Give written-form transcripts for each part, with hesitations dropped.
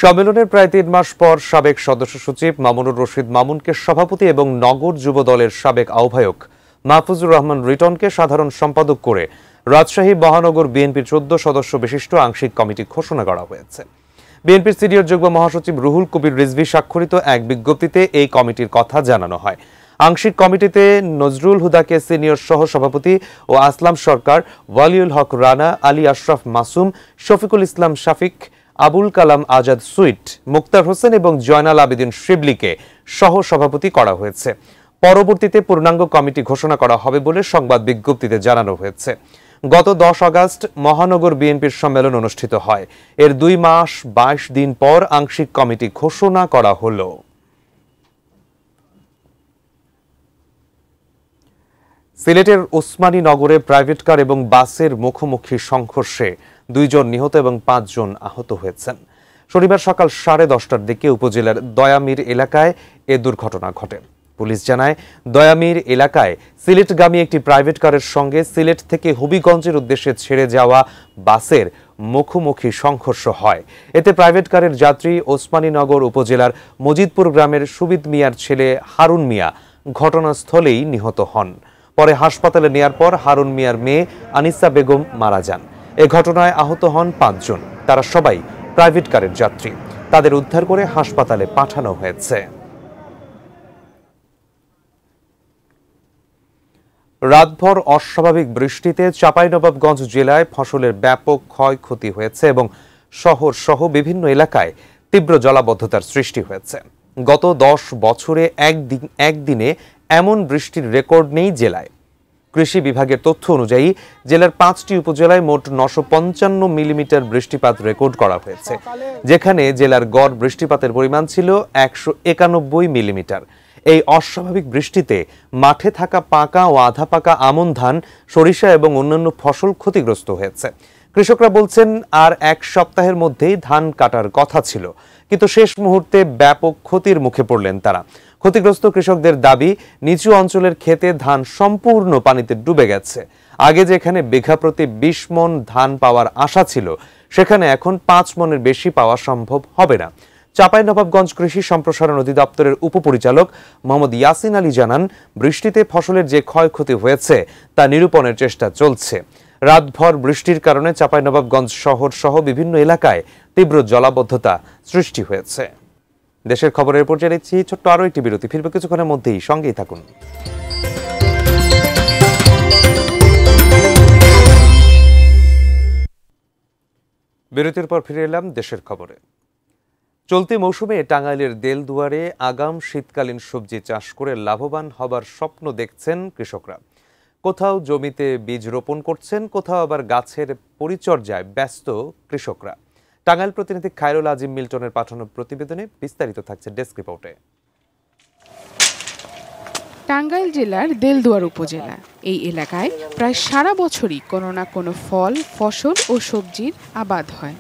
সম্মেলনের প্রায় ৩ মাস পর সাবেক সদস্য সচিব মামুনুর রশিদ মামুনকে সভাপতি এবং নগর যুব দলের সাবেক আহ্বায়ক মাহফুজুর রহমান রিটনকে সাধারণ সম্পাদক করে রাজশাহী মহানগর বিএনপির ১৪ সদস্য বিশিষ্ট আংশিক কমিটি ঘোষণা করা হয়েছে। বিএনপির সিনিয়র যুগ্ম মহাসচিব রুহুল কবির রিজভী স্বাক্ষরিত এক বিজ্ঞপ্তিতে এই কমিটির কথা জানানো হয়। আংশিক কমিটিতে নজরুল হুদাকে সিনিয়র সহ সভাপতি ও আসলাম সরকার, ওয়ালিউল হক রানা, আলী আশরাফ মাসুম, শফিকুল ইসলাম শাফিক, আবুল কালাম আজাদ সুইট, মুক্তার হোসেন এবং জয়নাল আবেদিন শিবলিকে সহ সভাপতি করা হয়েছে। পরবর্তীতে পূর্ণাঙ্গ কমিটি ঘোষণা করা হবে বলে সংবাদ বিজ্ঞপ্তিতে জানানো হয়েছে। গত 10 আগস্ট মহানগর বিএনপির সম্মেলন অনুষ্ঠিত হয়। এর 2 মাস 22 দিন পর আংশিক কমিটি ঘোষণা করা হলো। সিলেটের ওসমানী নগরে প্রাইভেট কার এবং বাসের মুখোমুখি সংঘর্ষে 2 জন নিহত এবং 5 জন আহত হয়েছেন। শনিবার সকাল 10:30টার দিকে উপজেলার দয়ামির এলাকায় এ দুর্ঘটনা ঘটে। পুলিশ জানায়, দয়ামির এলাকায় সিলেটগামী একটি প্রাইভেট কারের সঙ্গে সিলেট থেকে হবিগঞ্জের উদ্দেশ্যে ছেড়ে যাওয়া বাসের মুখোমুখি সংঘর্ষ হয়। এতে প্রাইভেট কারের যাত্রী ওসমানীনগর উপজেলার মজিদপুর গ্রামের সুবিদ মিয়ার ছেলে হারুন মিয়া ঘটনাস্থলেই নিহত হন। পরে হাসপাতালে নেয়ার পর হারুন মিয়ার মেয়ে আনিসা বেগম মারা যান। এ ঘটনায় আহত হন 5 জন। তারা সবাই প্রাইভেট কারের যাত্রী। তাদের উদ্ধার করে হাসপাতালে পাঠানো হয়েছে। রাতভর অস্বাভাবিক বৃষ্টিতে চাঁপাইনবাবগঞ্জ জেলায় ফসলের ব্যাপক ক্ষয়ক্ষতি হয়েছে এবং শহর সহ বিভিন্ন এলাকায় তীব্র জলাবদ্ধতার সৃষ্টি হয়েছে। গত 10 বছরে একদিনে এমন বৃষ্টির রেকর্ড নেই জেলায়। কৃষি বিভাগের তথ্য অনুযায়ী জেলার 5টি উপজেলায় মোট 955 মিলিমিটার বৃষ্টিপাত রেকর্ড করা হয়েছে, যেখানে জেলার গড় বৃষ্টিপাতের পরিমাণ ছিল 191 মিলিমিটার। এই অস্বাভাবিক বৃষ্টিতে মাঠে থাকা পাকা ও আধা পাকা আমন ধান, সরিষা এবং অন্যান্য ফসল ক্ষতিগ্রস্ত হয়েছে। কৃষকরা বলছেন, আর 1 সপ্তাহের মধ্যেই ধান কাটার কথা ছিল, কিন্তু শেষ মুহূর্তে ব্যাপক ক্ষতির মুখে পড়লেন তারা। ক্ষতিগ্রস্ত কৃষকদের দাবি, নিচু অঞ্চলের ক্ষেতে ধান সম্পূর্ণ পানিতে ডুবে গেছে। আগে যেখানে বিঘা প্রতি 20 মণ ধান পাওয়ার আশা ছিল, সেখানে এখন 5 মণের বেশি পাওয়া সম্ভব হবে না। চাঁপাইনবাবগঞ্জ কৃষি সম্প্রসারণ অধিদপ্তরের উপপরিচালক মোহাম্মদ ইয়াসিন আলী জানান, বৃষ্টিতে ফসলের যে ক্ষয়ক্ষতি হয়েছে তা নিরূপণের চেষ্টা চলছে। রাতভর বৃষ্টির কারণে চাঁপাইনবাবগঞ্জ শহর সহ বিভিন্ন এলাকায় তীব্র জলাবদ্ধতা সৃষ্টি হয়েছে। দেশের খবরের পর্যায়ে নিচ্ছি ছোট্ট আরও একটি বিরতি। ফিরবে কিছুক্ষণের মধ্যেই, সঙ্গেই থাকুন। বিরতির পর ফিরে এলাম দেশের খবরে। চলতি মৌসুমে টাঙ্গাইলের দেলদুয়ারে আগাম শীতকালীন সবজি চাষ করে লাভবান হবার স্বপ্ন দেখছেন কৃষকরা। কোথাও জমিতে বীজ রোপণ করছেন, কোথাও আবার গাছের পরিচর্যায় ব্যস্ত কৃষকরা। টাঙ্গাইল প্রতিনিধি খায়রুল আজিম মিল্টনের পাঠানো প্রতিবেদনে বিস্তারিত থাকছে ডেস্ক রিপোর্টে। টাঙ্গাইল জেলার দেলদুয়ার উপজেলা। এই এলাকায় প্রায় সারা বছরই কোনো না কোনো ফল, ফসল ও সবজির আবাদ হয়।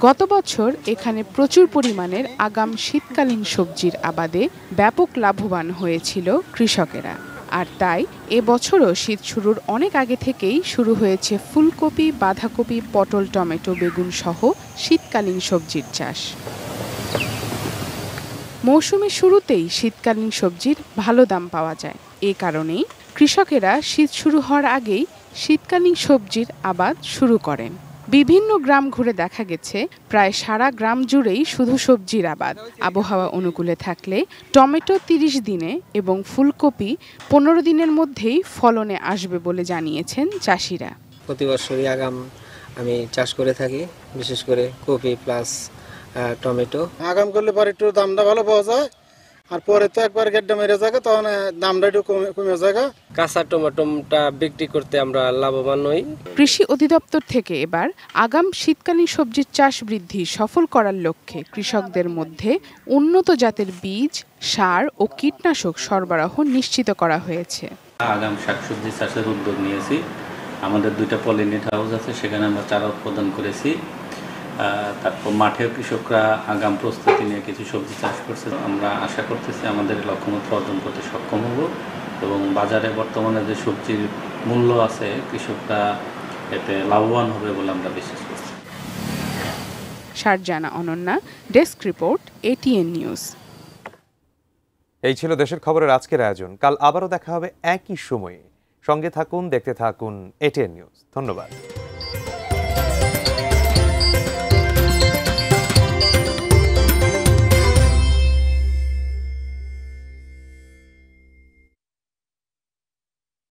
গত বছর এখানে প্রচুর পরিমাণের আগাম শীতকালীন সবজির আবাদে ব্যাপক লাভবান হয়েছিল কৃষকেরা। আর তাই এবছরও শীত শুরুর অনেক আগে থেকেই শুরু হয়েছে ফুলকপি, বাঁধাকপি, পটল, টমেটো, বেগুন সহ শীতকালীন সবজির চাষ। মৌসুমের শুরুতেই শীতকালীন সবজির ভালো দাম পাওয়া যায়। এ কারণেই কৃষকেরা শীত শুরু হওয়ার আগেই শীতকালীন সবজির আবাদ শুরু করেন। বিভিন্ন গ্রাম ঘুরে দেখা গেছে প্রায় সারা গ্রাম জুড়েই শুধু সবজির আবাদ। আবহাওয়া অনুকূলে থাকলে টমেটো 30 দিনে এবং ফুলকপি 15 দিনের মধ্যেই ফলনে আসবে বলে জানিয়েছেন চাষিরা। প্রতি বছরই আগাম আমি চাষ করে থাকি, বিশেষ করে কপি প্লাস টমেটো। আগাম করলে পরে একটু দামটা ভালো পাওয়া যায়, আর পরে তো একবার গেড্ডা মেরে যায়, তখন দামটা একটু কমে যায়। কাঁচা টমেটোটা বিক্রি করতে আমরা লাভবান হই। কৃষি অধিদপ্তর থেকে এবার আগাম শীতকালীন সবজির চাষ বৃদ্ধি সফল করার লক্ষ্যে কৃষকদের মধ্যে উন্নত জাতের বীজ, সার ও কীটনাশক সরবরাহ নিশ্চিত করা হয়েছে। আগাম শাকসবজি চাষের উদ্যোগ নিয়েছি। আমাদের 2টা পলিনেট হাউস আছে, সেখানে আমরা চারা উৎপাদন করেছি। তারপর মাঠের কৃষকরা আগাম প্রস্তুতি নিয়ে কিছু সবজি চাষ করছে। আমরা আশা করতেছি আমাদের লক্ষ্যমাত্রা অর্জন করতে সক্ষম হব এবং বাজারে বর্তমানে যে সবজির মূল্য আছে, কৃষকরা এতে লাভবান হবে বলে আমরা বিশ্বাস করছি। Sharjana Ananya, desk report, ATN news. এই ছিল দেশের খবরের আজকের আয়োজন। কাল আবারও দেখা হবে একই সময়ে। সঙ্গে থাকুন, দেখতে থাকুন ATN নিউজ। ধন্যবাদ।